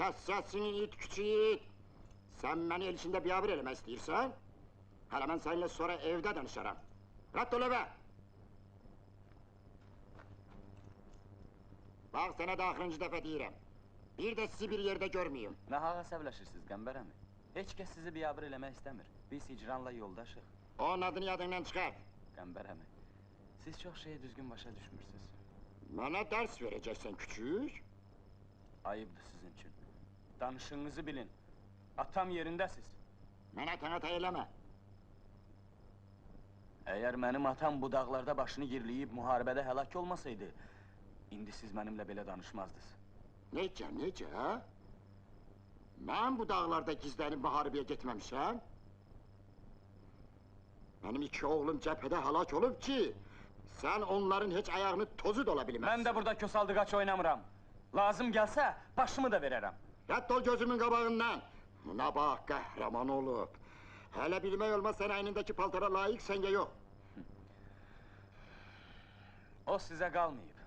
Kes sesini it küçük it! Sen beni el içinde bir haber eleme istiyorsan... ...hele ben seninle sonra evde danışarım. Rad ol eve! Bak sana da ahırıncı defa deyirəm. Bir de sizi bir yerde görmeyeyim. Naha əsəbləşirsiniz, Qəmbər əmi. Heç kəs sizi biabır eləmək istəmir. Biz hicranla yoldaşıq. Onun adını yadından çıkart. Qəmbər əmi, siz çox şeyi düzgün başa düşmürsünüz. Bana ders vereceksin küçük. Ayıbdır sizin üçün. Danışığınızı bilin. Atam yerindəsiz. Mənə tənət eləmə. Əgər mənim atam bu dağlarda başını girləyib müharibədə həlak olmasaydı... ...indi siz mənimlə belə danışmazdınız. Necə, ha? Mən bu dağlarda gizlənib müharibəyə getməmişəm. Benim iki oğlum cephede həlak olub ki... ...sen onların heç ayağını tozu da ola bilməzsin. Mən də burada kösaldıqaç oynamıram. Lazım gəlsə, başımı da verərəm. Rədd ol gözümün qabağından! Buna bax, qəhrəman olub. Hələ bilmək olmaz, sən əynindəki paltara layiq, sən ya yox. O sizə qalmayıb.